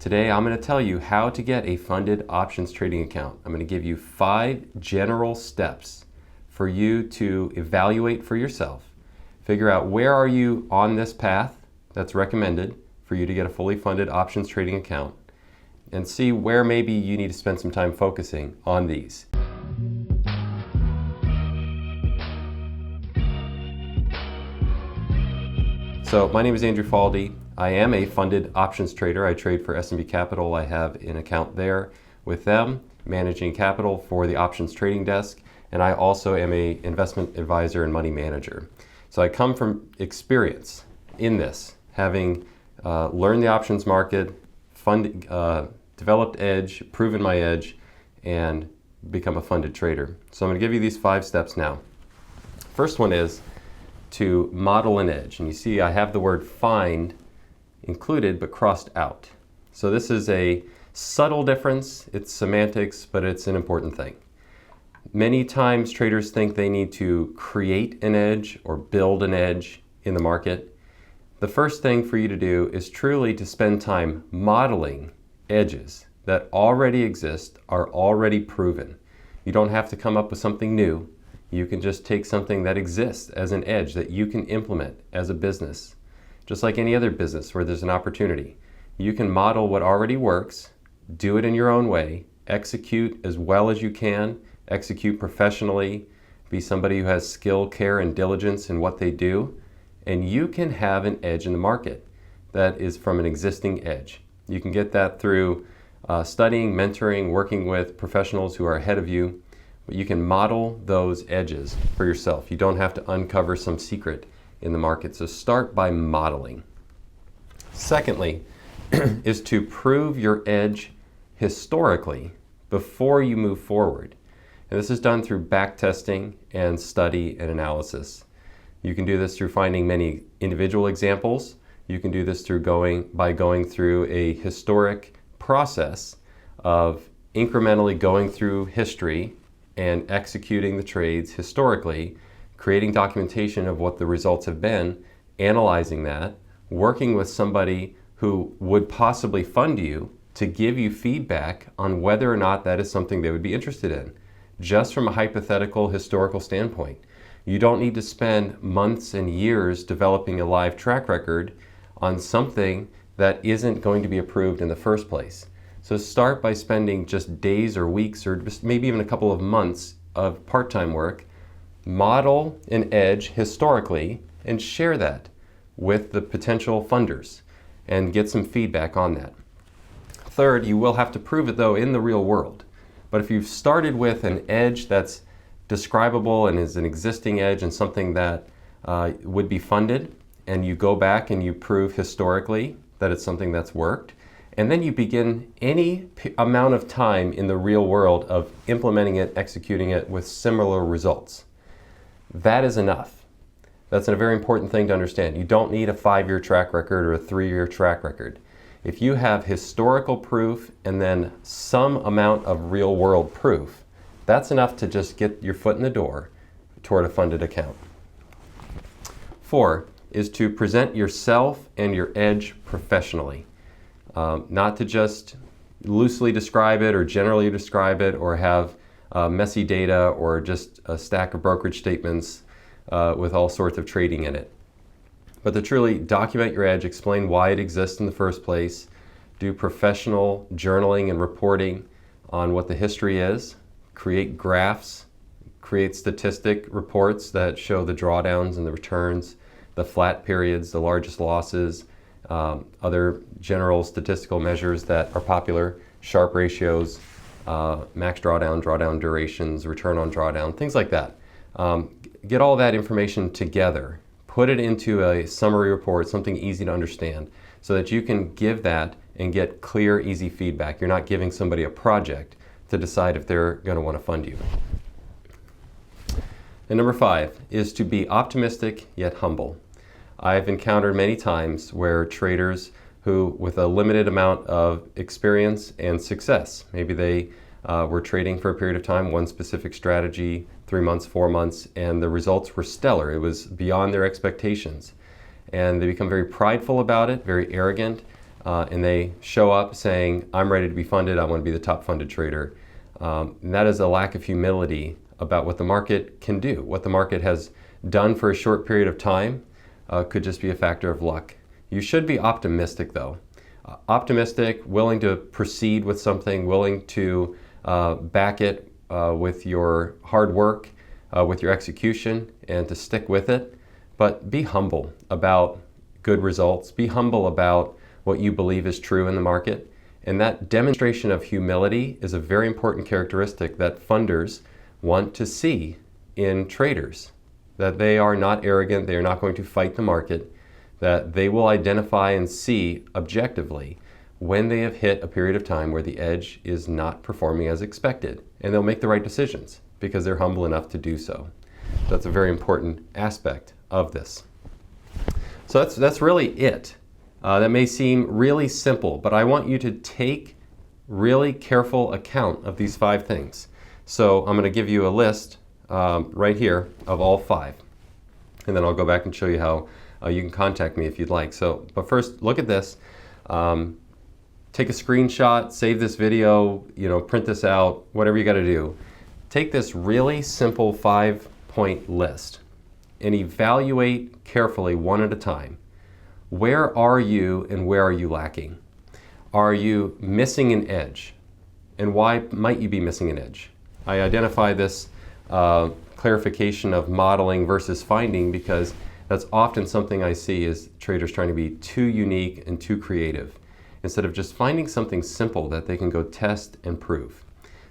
Today I'm going to tell you how to get a funded options trading account. I'm going to give you 5 general steps for you to evaluate for yourself. Figure out where are you on this path that's recommended for you to get a fully funded options trading account, and see where maybe you need to spend some time focusing on these. So my name is Andrew Falde. I am a funded options trader. I trade for S&P Capital. I have an account there with them, managing capital for the options trading desk, and I also am an investment advisor and money manager. So I come from experience in this, having learned the options market, developed edge, proven my edge, and become a funded trader. So I'm going to give you these 5 steps now. First one is to model an edge. And you see I have the word find included but crossed out. So this is a subtle difference. It's semantics, but it's an important thing. Many times traders think they need to create an edge or build an edge in the market. The first thing for you to do is truly to spend time modeling edges that already exist, are already proven. You don't have to come up with something new. You can just take something that exists as an edge that you can implement as a business. Just like any other business where there's an opportunity. You can model what already works, do it in your own way, execute as well as you can, execute professionally, be somebody who has skill, care, and diligence in what they do, and you can have an edge in the market that is from an existing edge. You can get that through studying, mentoring, working with professionals who are ahead of you. But you can model those edges for yourself. You don't have to uncover some secret in the market. So start by modeling. Secondly, is to prove your edge historically before you move forward. And this is done through back testing and study and analysis. You can do this through finding many individual examples. You can do this by going through a historic process of incrementally going through history and executing the trades historically, creating documentation of what the results have been, analyzing that, working with somebody who would possibly fund you to give you feedback on whether or not that is something they would be interested in, just from a hypothetical historical standpoint. You don't need to spend months and years developing a live track record on something that isn't going to be approved in the first place. So start by spending just days or weeks or just maybe even a couple of months of part-time work, model an edge historically, and share that with the potential funders and get some feedback on that. Third, you will have to prove it though in the real world. But if you've started with an edge that's describable and is an existing edge and something that would be funded, and you go back and you prove historically that it's something that's worked, and then you begin any amount of time in the real world of implementing it, executing it with similar results. That is enough. That's a very important thing to understand. You don't need a 5-year track record or a 3-year track record. If you have historical proof and then some amount of real world proof, that's enough to just get your foot in the door toward a funded account. 4 is to present yourself and your edge professionally. Not to just loosely describe it or generally describe it or have messy data or just a stack of brokerage statements with all sorts of trading in it. But to truly document your edge, explain why it exists in the first place, do professional journaling and reporting on what the history is, create graphs, create statistic reports that show the drawdowns and the returns, the flat periods, the largest losses, other general statistical measures that are popular, Sharpe ratios, max drawdown, drawdown durations, return on drawdown, things like that. Get all that information together, put it into a summary report, something easy to understand, so that you can give that and get clear, easy feedback. You're not giving somebody a project to decide if they're going to want to fund you. And number 5 is to be optimistic yet humble. I've encountered many times where traders who, with a limited amount of experience and success, maybe they were trading for a period of time, one specific strategy, 3 months, 4 months, and the results were stellar. It was beyond their expectations. And they become very prideful about it, very arrogant, and they show up saying, I'm ready to be funded, I want to be the top funded trader. And that is a lack of humility about what the market can do. What the market has done for a short period of time could just be a factor of luck. You should be optimistic though. Optimistic, willing to proceed with something, willing to back it with your hard work, with your execution, and to stick with it. But be humble about good results. Be humble about what you believe is true in the market. And that demonstration of humility is a very important characteristic that funders want to see in traders. That they are not arrogant, they are not going to fight the market, that they will identify and see objectively when they have hit a period of time where the edge is not performing as expected. And they'll make the right decisions because they're humble enough to do so. That's a very important aspect of this. So that's really it. That may seem really simple, but I want you to take really careful account of these 5 things. So I'm going to give you a list right here of all 5. And then I'll go back and show you how you can contact me if you'd like. But first, look at this. Take a screenshot, save this video, print this out, whatever you got to do. Take this really simple 5-point list and evaluate carefully one at a time. Where are you and where are you lacking? Are you missing an edge? And why might you be missing an edge? I identify this clarification of modeling versus finding because that's often something I see is traders trying to be too unique and too creative instead of just finding something simple that they can go test and prove.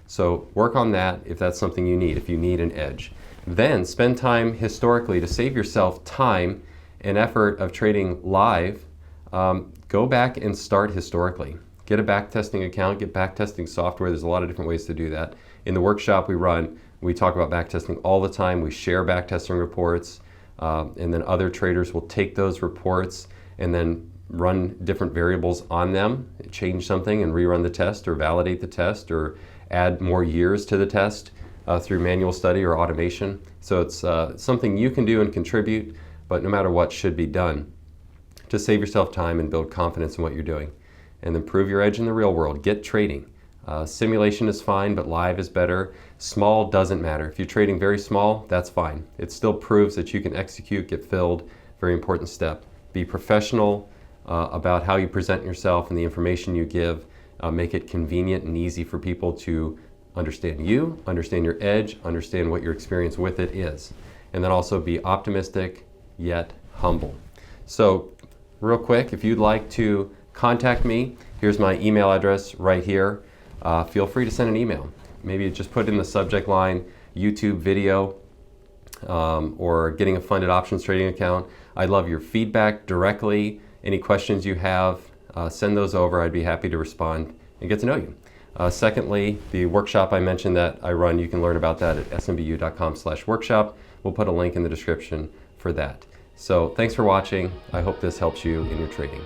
So work on that if that's something you need, if you need an edge. Then spend time historically to save yourself time and effort of trading live. Go back and start historically. Get a backtesting account, get backtesting software. There's a lot of different ways to do that. In the workshop we run, we talk about backtesting all the time. We share backtesting reports, and then other traders will take those reports and then run different variables on them, change something and rerun the test or validate the test or add more years to the test through manual study or automation. So it's something you can do and contribute, but no matter what should be done to save yourself time and build confidence in what you're doing. And then prove your edge in the real world. Get trading. Simulation is fine, but live is better. Small doesn't matter. If you're trading very small, that's fine. It still proves that you can execute, get filled. Very important step. Be professional about how you present yourself and the information you give. Make it convenient and easy for people to understand you, understand your edge, understand what your experience with it is. And then also be optimistic yet humble. So real quick, if you'd like to contact me, here's my email address right here. Feel free to send an email. Maybe just put in the subject line YouTube video or getting a funded options trading account. I'd love your feedback directly. Any questions you have, send those over. I'd be happy to respond and get to know you. Secondly, the workshop I mentioned that I run, you can learn about that at smbu.com/workshop. We'll put a link in the description for that. So thanks for watching. I hope this helps you in your trading.